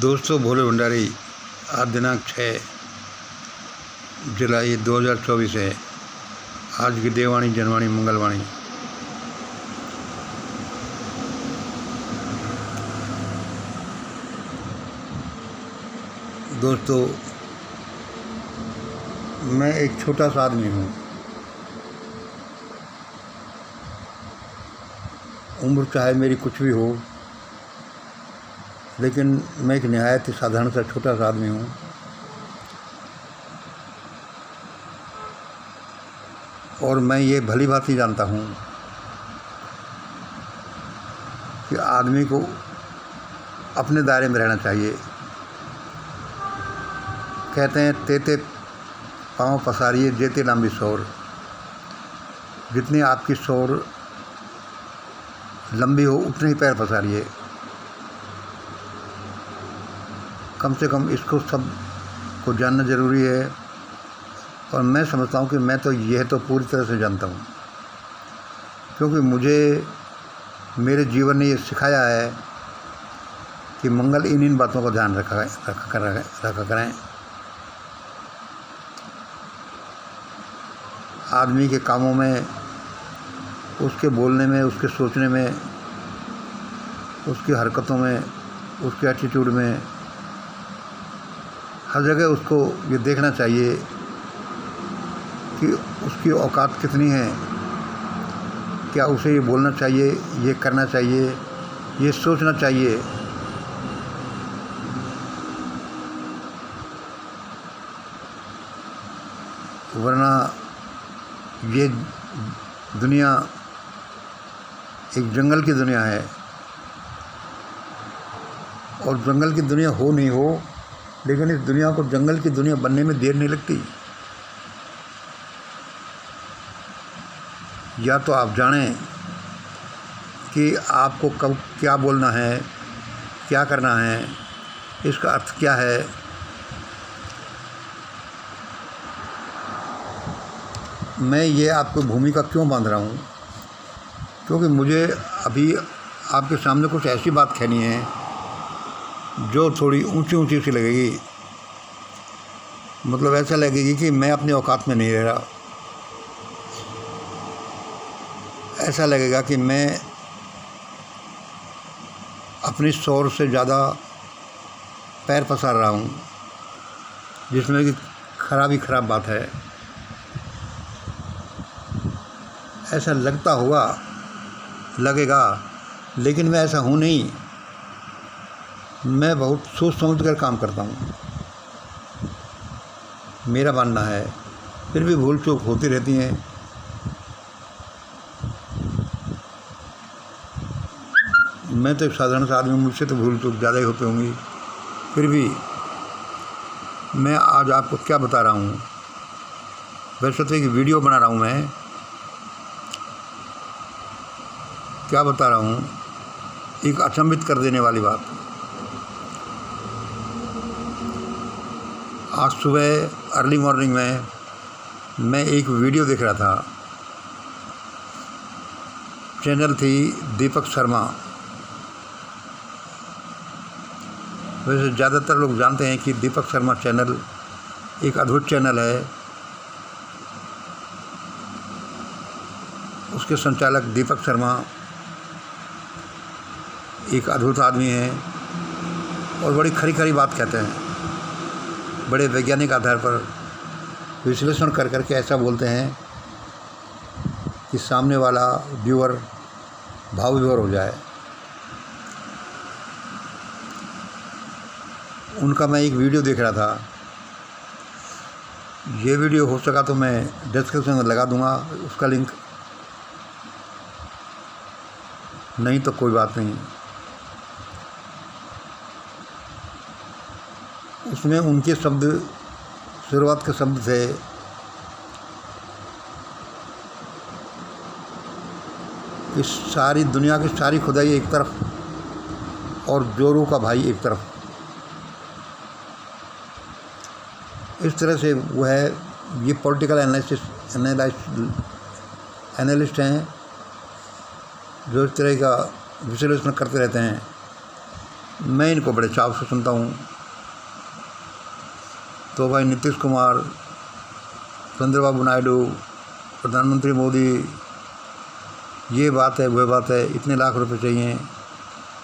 दोस्तों, भोले भंडारी आज दिनांक 6 जुलाई 2024 है। आज की देववाणी, जनवाणी, मंगलवाणी। दोस्तों, मैं एक छोटा सा आदमी हूँ। उम्र चाहे मेरी कुछ भी हो, लेकिन मैं एक निहायत ही साधारण सा छोटा सा आदमी हूँ। और मैं ये भली बात ही जानता हूँ कि आदमी को अपने दायरे में रहना चाहिए। कहते हैं तेते पाँव पसारिए जेते लंबी सौर। जितनी आपकी सौर लंबी हो उतने ही पैर पसारिए। कम से कम इसको सब को जानना ज़रूरी है। और मैं समझता हूँ कि मैं तो यह तो पूरी तरह से जानता हूँ, क्योंकि मुझे मेरे जीवन ने ये सिखाया है कि मंगल इन बातों का ध्यान रखा करें। आदमी के कामों में, उसके बोलने में, उसके सोचने में, उसकी हरकतों में, उसके एटीट्यूड में, हर जगह उसको ये देखना चाहिए कि उसकी औकात कितनी है। क्या उसे ये बोलना चाहिए, ये करना चाहिए, ये सोचना चाहिए। वरना ये दुनिया एक जंगल की दुनिया है, और जंगल की दुनिया हो नहीं हो, लेकिन इस दुनिया को जंगल की दुनिया बनने में देर नहीं लगती। या तो आप जानें कि आपको कब क्या बोलना है, क्या करना है, इसका अर्थ क्या है। मैं ये आपको भूमिका क्यों बांध रहा हूँ, क्योंकि मुझे अभी आपके सामने कुछ ऐसी बात कहनी है जो थोड़ी ऊंची ऊंची सी लगेगी। मतलब ऐसा लगेगी कि मैं अपनी औकात में नहीं रह रहा। ऐसा लगेगा कि मैं अपनी शौर से ज़्यादा पैर पसार रहा हूँ, जिसमें कि खराब बात है। ऐसा लगेगा, लेकिन मैं ऐसा हूँ नहीं। मैं बहुत सोच समझ कर काम करता हूँ, मेरा मानना है। फिर भी भूल चूक होती रहती हैं। मैं तो एक साधारण सा आदमी हूँ, मुझसे तो भूल चूक ज़्यादा ही होती होंगी। फिर भी मैं आज आपको क्या बता रहा हूँ, वैसे तो एक वीडियो बना रहा हूँ। मैं क्या बता रहा हूँ, एक अचंभित कर देने वाली बात। आज सुबह अर्ली मॉर्निंग में मैं एक वीडियो देख रहा था। चैनल थी दीपक शर्मा। वैसे ज़्यादातर लोग जानते हैं कि दीपक शर्मा चैनल एक अद्भुत चैनल है। उसके संचालक दीपक शर्मा एक अद्भुत आदमी हैं और बड़ी खरी बात कहते हैं। बड़े वैज्ञानिक आधार पर विश्लेषण कर करके ऐसा बोलते हैं कि सामने वाला व्यूअर भाव विभोर हो जाए। उनका मैं एक वीडियो देख रहा था। ये वीडियो हो सका तो मैं डिस्क्रिप्शन में लगा दूंगा उसका लिंक, नहीं तो कोई बात नहीं। उसमें उनके शब्द, शुरुआत के शब्द थे, इस सारी दुनिया की सारी खुदाई एक तरफ और जोरू का भाई एक तरफ। इस तरह से वो है। ये पॉलिटिकल एनालिस्ट हैं जो इस तरह का विश्लेषण करते रहते हैं। मैं इनको बड़े चाव से सुनता हूँ। तो भाई नीतीश कुमार, चंद्रबाबू नायडू, प्रधानमंत्री मोदी, ये बात है, वह बात है, इतने लाख रुपए चाहिए,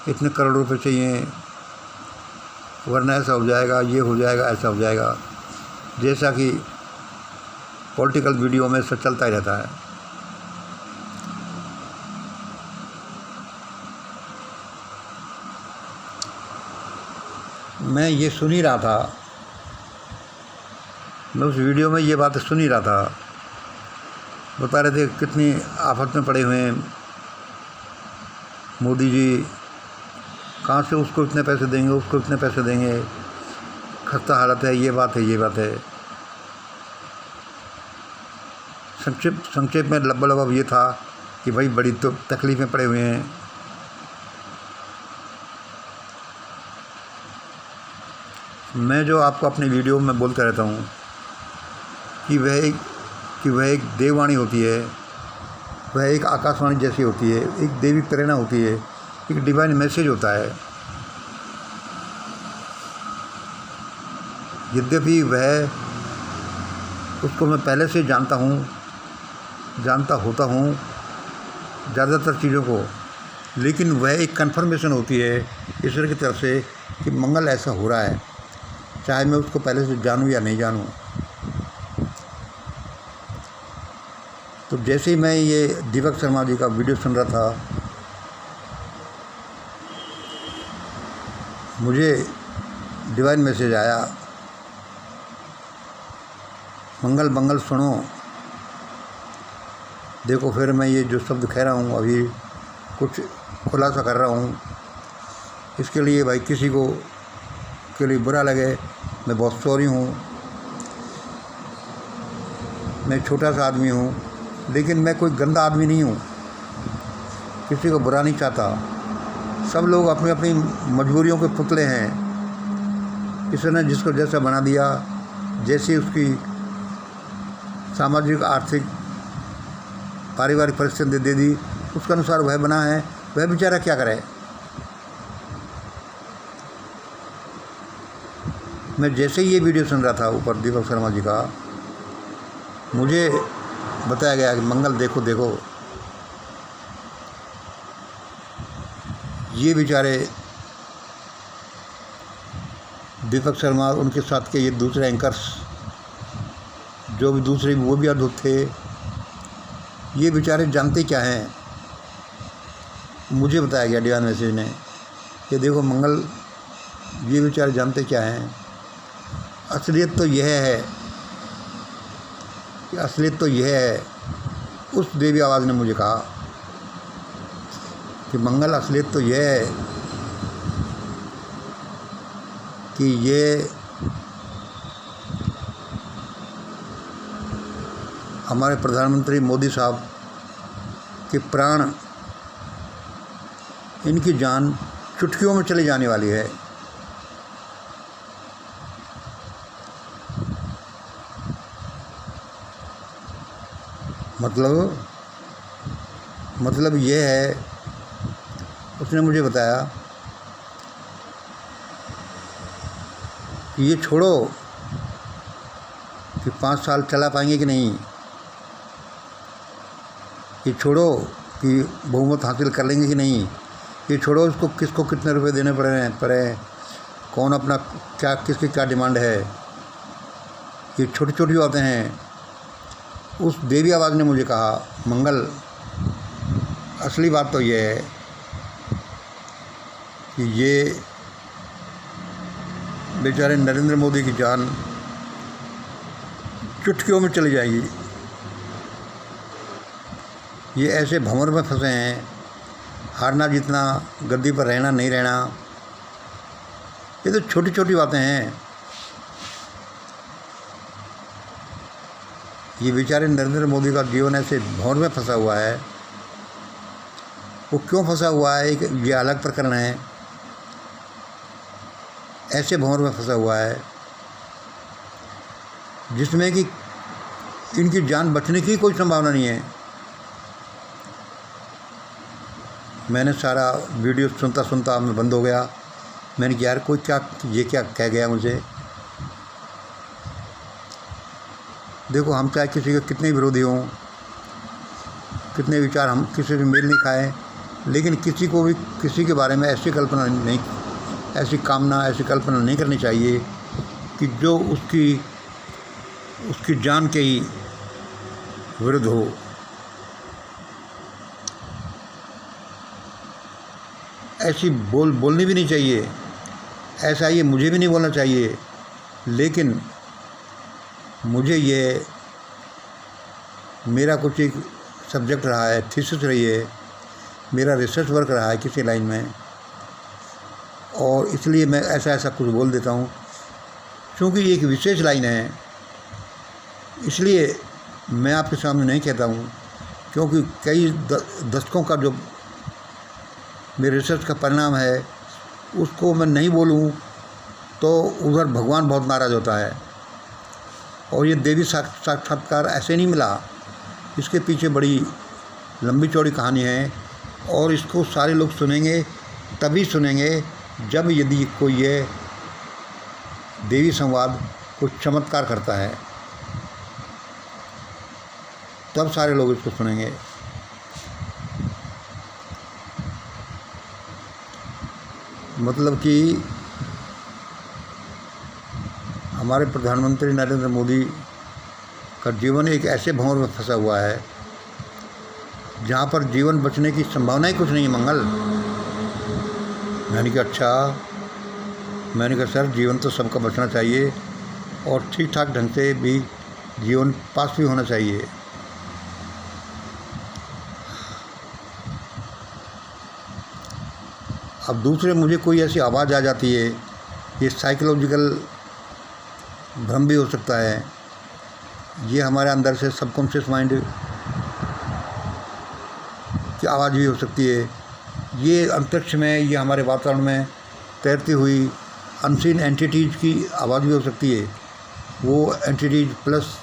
इतने करोड़ रुपए चाहिए, वरना ऐसा हो जाएगा, ये हो जाएगा, ऐसा हो जाएगा, जैसा कि पॉलिटिकल वीडियो में सब चलता ही रहता है। मैं ये सुन ही रहा था, मैं उस वीडियो में ये बातें सुन ही रहा था। बता रहे थे कितनी आफत में पड़े हुए हैं मोदी जी, कहाँ से उसको इतने पैसे देंगे, उसको इतने पैसे देंगे, खस्ता हालत है, ये बात है, ये बात है। संक्षेप में लबा ये था कि भाई बड़ी तो तकलीफ़ में पड़े हुए हैं। मैं जो आपको अपने वीडियो में बोलता रहता हूँ कि वह एक देववाणी होती है, वह एक आकाशवाणी जैसी होती है, एक देवी प्रेरणा होती है, एक डिवाइन मैसेज होता है। यद्यपि वह, उसको मैं पहले से जानता होता हूँ ज़्यादातर चीज़ों को, लेकिन वह एक कन्फर्मेशन होती है ईश्वर की तरफ से कि मंगल ऐसा हो रहा है, चाहे मैं उसको पहले से जानूँ या नहीं जानूँ। तो जैसे ही मैं ये दीपक शर्मा जी का वीडियो सुन रहा था, मुझे डिवाइन मैसेज आया, मंगल मंगल सुनो। देखो फिर मैं ये जो शब्द कह रहा हूँ, अभी कुछ खुलासा कर रहा हूँ, इसके लिए भाई किसी को के लिए बुरा लगे, मैं बहुत सॉरी हूँ। मैं छोटा सा आदमी हूँ, लेकिन मैं कोई गंदा आदमी नहीं हूँ, किसी को बुरा नहीं चाहता। सब लोग अपनी अपनी मजबूरियों के पुतले हैं। इसने जिसको जैसा बना दिया, जैसी उसकी सामाजिक, आर्थिक, पारिवारिक परिस्थिति दे दी, उसके अनुसार वह बना है, वह बेचारा क्या करे। मैं जैसे ही ये वीडियो सुन रहा था ऊपर दीपक शर्मा जी का, मुझे बताया गया कि मंगल देखो देखो, ये बेचारे दीपक शर्मा, उनके साथ के ये दूसरे एंकर्स जो भी दूसरे वो भी अद्भुत थे, ये बेचारे जानते क्या हैं। मुझे बताया गया डिवाइन मैसेज ने कि देखो मंगल, ये बेचारे जानते क्या हैं। असलियत तो यह है कि असलियत तो यह है, उस देवी आवाज़ ने मुझे कहा कि मंगल, असलियत तो यह है कि ये हमारे प्रधानमंत्री मोदी साहब के प्राण, इनकी जान चुटकियों में चली जाने वाली है। मतलब ये है, उसने मुझे बताया कि ये छोड़ो कि 5 साल चला पाएंगे कि नहीं, ये छोड़ो कि बहुमत हासिल कर लेंगे कि नहीं, ये छोड़ो इसको किसको कितने रुपए देने पड़े, कौन अपना क्या, किसकी क्या डिमांड है, ये छोटी छोटी बातें हैं। उस देवी आवाज़ ने मुझे कहा, मंगल, असली बात तो ये है कि ये बेचारे नरेंद्र मोदी की जान चुटकियों में चली जाएगी। ये ऐसे भंवर में फंसे हैं, हारना जीतना, गद्दी पर रहना नहीं रहना, ये तो छोटी छोटी बातें हैं। ये बेचारे नरेंद्र मोदी का जीवन ऐसे भंवर में फंसा हुआ है। वो क्यों फंसा हुआ है, ये अलग प्रकरण है। ऐसे भंवर में फंसा हुआ है जिसमें कि इनकी जान बचने की कोई संभावना नहीं है। मैंने सारा वीडियो सुनता मैं बंद हो गया, मैंने कहा यार कोई ये क्या कह गया मुझे। देखो, हम चाहे किसी के कितने विरोधी हों, कितने विचार हम किसी से मेल नहीं खाएं, लेकिन किसी को भी किसी के बारे में ऐसी कल्पना नहीं, ऐसी कल्पना नहीं करनी चाहिए कि जो उसकी जान के ही विरुद्ध हो। ऐसी बोलनी भी नहीं चाहिए, ऐसा ये मुझे भी नहीं बोलना चाहिए। लेकिन मुझे ये मेरा कुछ एक सब्जेक्ट रहा है, थीसिस रही है, मेरा रिसर्च वर्क रहा है किसी लाइन में, और इसलिए मैं ऐसा कुछ बोल देता हूँ। क्योंकि ये एक विशेष लाइन है, इसलिए मैं आपके सामने नहीं कहता हूँ, क्योंकि कई दशकों का जो मेरे रिसर्च का परिणाम है उसको मैं नहीं बोलूँ तो उधर भगवान बहुत नाराज़ होता है। और ये देवी साक्षात्कार ऐसे नहीं मिला, इसके पीछे बड़ी लंबी चौड़ी कहानी है, और इसको सारे लोग सुनेंगे तभी सुनेंगे जब यदि कोई ये देवी संवाद कुछ चमत्कार करता है, तब सारे लोग इसको सुनेंगे। मतलब कि हमारे प्रधानमंत्री नरेंद्र मोदी का जीवन एक ऐसे भंवर में फंसा हुआ है जहाँ पर जीवन बचने की संभावना ही कुछ नहीं है। मंगल, मैंने कहा अच्छा, मैंने कहा सर जीवन तो सबका बचना चाहिए और ठीक ठाक ढंग से भी जीवन पास भी होना चाहिए। अब दूसरे मुझे कोई ऐसी आवाज़ आ जाती है, ये साइकोलॉजिकल भ्रम भी हो सकता है, ये हमारे अंदर से सबकॉन्शियस माइंड की आवाज़ भी हो सकती है, ये अंतरिक्ष में, ये हमारे वातावरण में तैरती हुई अनसीन एंटिटीज़ की आवाज़ भी हो सकती है। वो एंटिटीज़ प्लस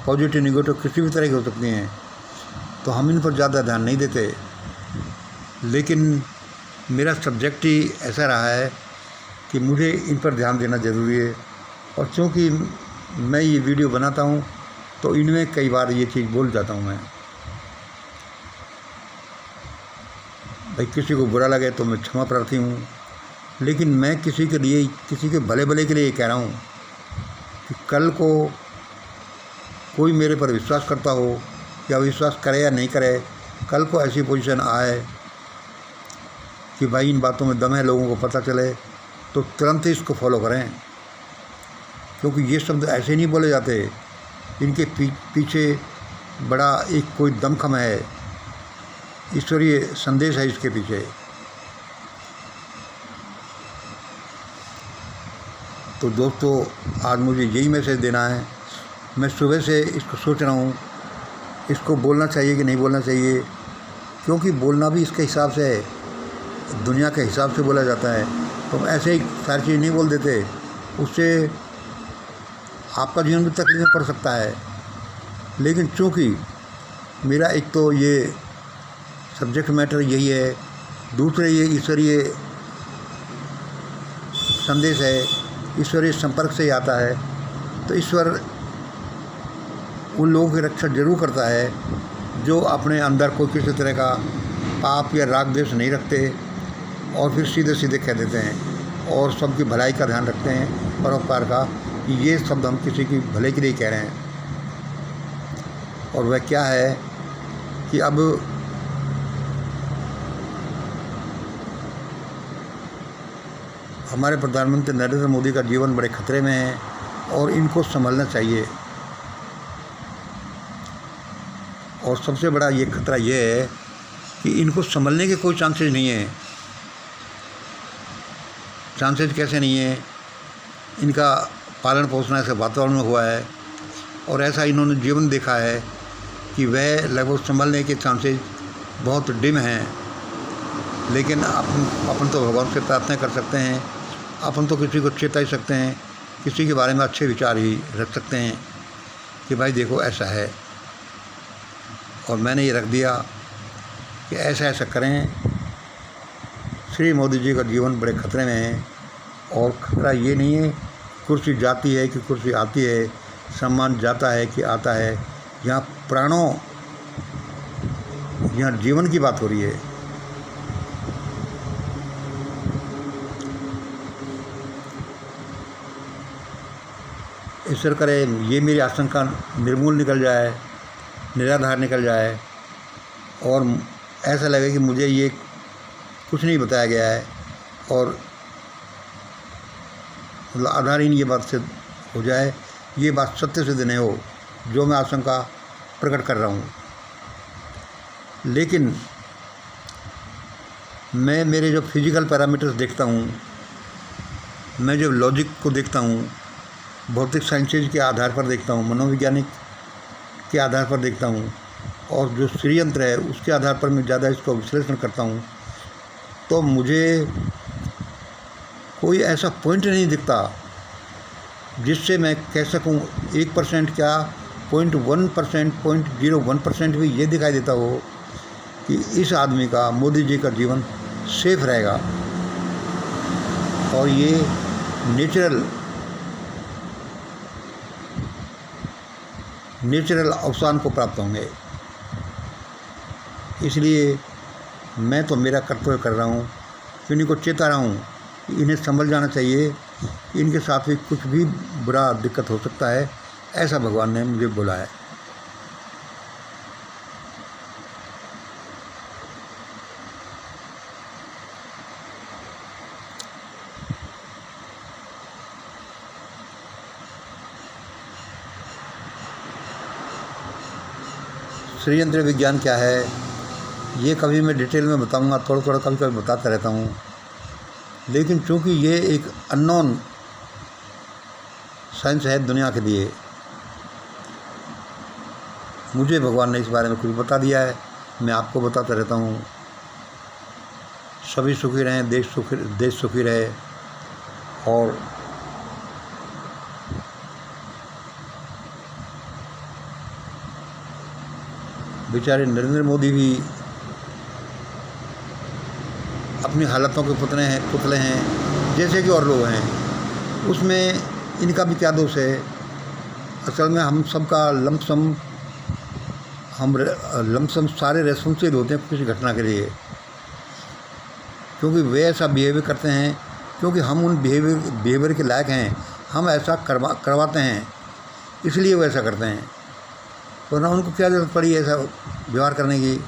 पॉजिटिव नेगेटिव किसी भी तरह की हो सकती हैं, तो हम इन पर ज़्यादा ध्यान नहीं देते। लेकिन मेरा सब्जेक्ट ही ऐसा रहा है कि मुझे इन पर ध्यान देना ज़रूरी है, और चूँकि मैं ये वीडियो बनाता हूँ तो इनमें कई बार ये चीज़ बोल जाता हूँ मैं। भाई किसी को बुरा लगे तो मैं क्षमा प्रार्थी हूँ, लेकिन मैं किसी के भले के लिए ये कह रहा हूँ कि कल को कोई मेरे पर विश्वास करता हो या विश्वास करे या नहीं करे, कल को ऐसी पोजीशन आए कि भाई इन बातों में दम है, लोगों को पता चले, तो तुरंत ही इसको फॉलो करें। क्योंकि ये शब्द ऐसे नहीं बोले जाते, इनके पीछे बड़ा एक कोई दमखम है, ईश्वरीय संदेश है इसके पीछे। तो दोस्तों, आज मुझे यही मैसेज देना है। मैं सुबह से इसको सोच रहा हूँ, इसको बोलना चाहिए कि नहीं बोलना चाहिए, क्योंकि बोलना भी इसके हिसाब से है, दुनिया के हिसाब से बोला जाता है। तो ऐसे ही सारी चीज़ नहीं बोल देते, उससे आपका जीवन भी तकलीफ में पड़ सकता है। लेकिन चूँकि मेरा एक तो ये सब्जेक्ट मैटर यही है, दूसरे ये ईश्वरीय संदेश है, ईश्वरीय संपर्क से ही आता है, तो ईश्वर उन लोगों की रक्षा जरूर करता है जो अपने अंदर कोई किसी तरह का पाप या राग द्वेष नहीं रखते और फिर सीधे सीधे कह देते हैं और सबकी भलाई का ध्यान रखते हैं, परोपकार का, कि ये शब्द हम किसी की भले के लिए कह रहे हैं। और वह क्या है कि अब हमारे प्रधानमंत्री नरेंद्र मोदी का जीवन बड़े खतरे में है और इनको संभलना चाहिए। और सबसे बड़ा ये खतरा ये है कि इनको संभलने के कोई चांसेस नहीं है। चांसेस कैसे नहीं है? इनका पालन पोषण ऐसे वातावरण में हुआ है और ऐसा इन्होंने जीवन देखा है कि वह लगभग संभलने के चांसेस बहुत डिम हैं। लेकिन अपन तो भगवान से प्रार्थना कर सकते हैं, अपन तो किसी को चेता ही सकते हैं, किसी के बारे में अच्छे विचार ही रख सकते हैं कि भाई देखो ऐसा है, और मैंने ये रख दिया कि ऐसा ऐसा करें। श्री मोदी जी का जीवन बड़े खतरे में है और खतरा ये नहीं है कुर्सी जाती है कि कुर्सी आती है, सम्मान जाता है कि आता है। यहाँ प्राणों, यहाँ जीवन की बात हो रही है। ईश्वर करे ये मेरी आशंका निर्मूल निकल जाए, निराधार निकल जाए, और ऐसा लगे कि मुझे ये कुछ नहीं बताया गया है और मतलब आधारहीन ये बात सिद्ध हो जाए, ये बात सत्य सिद्ध नहीं हो जो मैं आशंका प्रकट कर रहा हूँ। लेकिन मैं मेरे जो फिजिकल पैरामीटर्स देखता हूँ, मैं जो लॉजिक को देखता हूँ, भौतिक साइंसेज के आधार पर देखता हूँ, मनोवैज्ञानिक के आधार पर देखता हूँ, और जो षड्यंत्र है उसके आधार पर मैं ज़्यादा इसको विश्लेषण करता हूँ, तो मुझे कोई ऐसा पॉइंट नहीं दिखता जिससे मैं कह सकूं 1% क्या 0.1%, 0.01% भी ये दिखाई देता हो कि इस आदमी का, मोदी जी का जीवन सेफ रहेगा और ये नेचुरल अवसान को प्राप्त होंगे। इसलिए मैं तो मेरा कर्तव्य कर रहा हूँ, इन्हीं को चेता रहा हूँ कि इन्हें संभल जाना चाहिए, इनके साथ भी कुछ भी बुरा दिक्कत हो सकता है, ऐसा भगवान ने मुझे बोला है। षड्यंत्र विज्ञान क्या है ये कभी मैं डिटेल में बताऊंगा, थोड़ा थोड़ा कभी कभी बताता रहता हूँ, लेकिन चूंकि ये एक अननोन साइंस है दुनिया के लिए, मुझे भगवान ने इस बारे में कुछ बता दिया है, मैं आपको बताता रहता हूँ। सभी सुखी रहें, देश सुखी रहे। और बेचारे नरेंद्र मोदी भी अपनी हालतों के पुतले हैं जैसे कि और लोग हैं, उसमें इनका भी क्या दोष है। असल में हम सबका लमसम सारे रेस्पॉन्सिबल होते हैं किसी घटना के लिए, क्योंकि वे ऐसा बिहेवियर करते हैं, क्योंकि हम उन बिहेवियर के लायक हैं, हम ऐसा करवाते हैं, इसलिए वो ऐसा करते हैं। तो ना उनको क्या ज़रूरत पड़ी ऐसा व्यवहार करने की।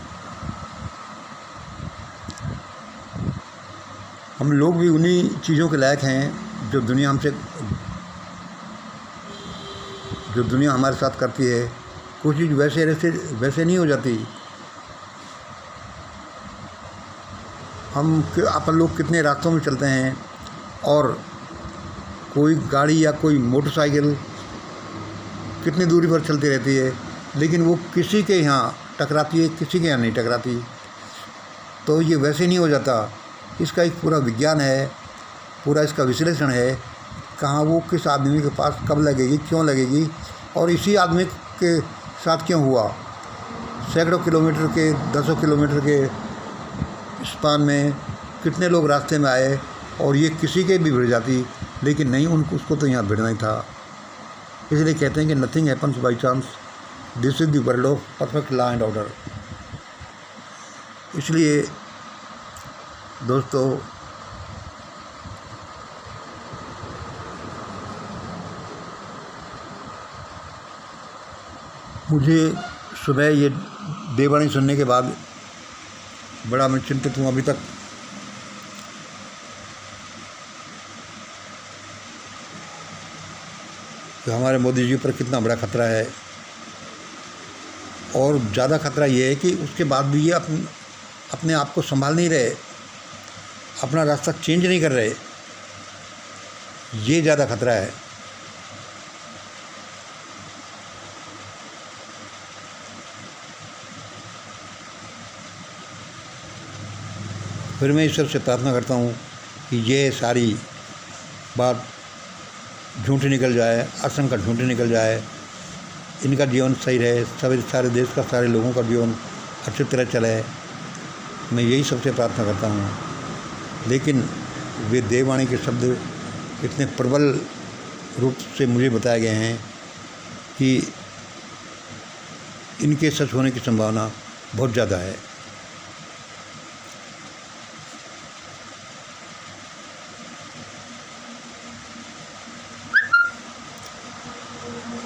हम लोग भी उन्हीं चीज़ों के लायक हैं जो दुनिया हमारे साथ करती है। कुछ चीज़ वैसे नहीं हो जाती। अपन लोग कितने रास्तों में चलते हैं और कोई गाड़ी या कोई मोटरसाइकिल कितनी दूरी पर चलती रहती है, लेकिन वो किसी के यहाँ टकराती है, किसी के यहाँ नहीं टकराती। तो ये वैसे नहीं हो जाता। इसका एक पूरा विज्ञान है, पूरा इसका विश्लेषण है, कहाँ वो किस आदमी के पास कब लगेगी, क्यों लगेगी, और इसी आदमी के साथ क्यों हुआ। सैकड़ों किलोमीटर के, 10 किलोमीटर के स्पान में कितने लोग रास्ते में आए और ये किसी के भी भिड़ जाती, लेकिन नहीं, उसको तो यहाँ भिड़ना ही था। इसलिए कहते हैं कि nothing happens by chance, this is the world of perfect law and order. इसलिए दोस्तों, मुझे सुबह ये देववाणी सुनने के बाद बड़ा मैं चिंतित हूँ अभी तक। कि हमारे मोदी जी पर कितना बड़ा खतरा है, और ज़्यादा खतरा ये है कि उसके बाद भी ये अपने आप को संभाल नहीं रहे, अपना रास्ता चेंज नहीं कर रहे, ये ज़्यादा खतरा है। फिर मैं ईश्वर से प्रार्थना करता हूँ कि ये सारी बात झूठी निकल जाए, आशंका झूठी निकल जाए, इनका जीवन सही रहे, सारे देश का, सारे लोगों का जीवन अच्छी तरह चले। मैं यही सबसे प्रार्थना करता हूँ। लेकिन वे देववाणी के शब्द इतने प्रबल रूप से मुझे बताए गए हैं कि इनके सच होने की संभावना बहुत ज़्यादा है।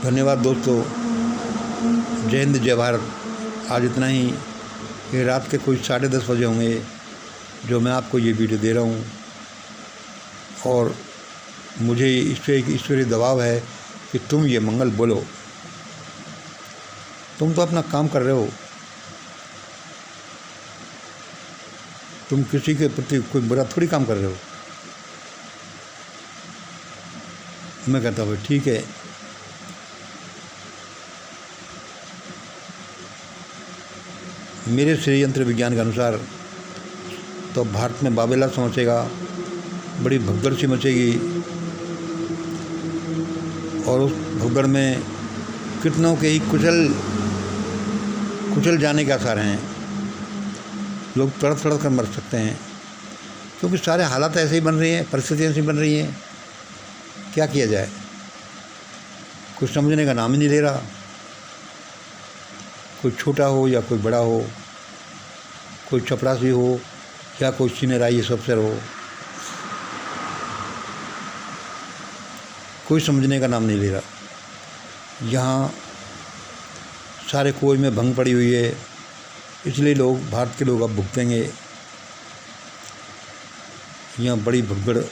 धन्यवाद दोस्तों। जय हिंद, जय भारत। आज इतना ही। ये रात के कोई 10:30 बजे होंगे जो मैं आपको ये वीडियो दे रहा हूँ, और मुझे इस पर एक ईश्वरीय दबाव है कि तुम ये मंगल बोलो। तुम तो अपना काम कर रहे हो, तुम किसी के प्रति कोई बुरा थोड़ी काम कर रहे हो। मैं कहता हूँ ठीक है, मेरे षड्यंत्र विज्ञान के अनुसार तो भारत में बाबेला सा मचेगा, बड़ी भगदड़ सी मचेगी, और उस भगदड़ में कितनों के ही कुचल जाने के आसार हैं। लोग तड़प तड़प कर मर सकते हैं, क्योंकि सारे हालात ऐसे ही बन रही हैं, परिस्थितियाँ ऐसी बन रही हैं। क्या किया जाए, कुछ समझने का नाम ही नहीं ले रहा। कोई छोटा हो या कोई बड़ा हो, कोई चपरासी हो या कोई सीनियर IAS अफसर हो, कोई समझने का नाम नहीं ले रहा। यहाँ सारे कोई में भंग पड़ी हुई है, इसलिए भारत के लोग अब भुगतेंगे। यहाँ बड़ी भगदड़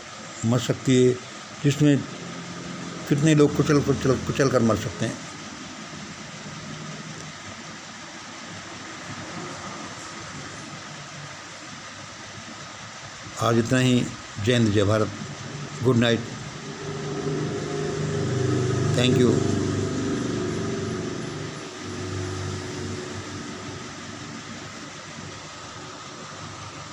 मच सकती है, जिसमें कितने लोग कुचल कर मर सकते हैं। आज इतना ही। जय हिंद, जय Bharat. Good night. Thank you.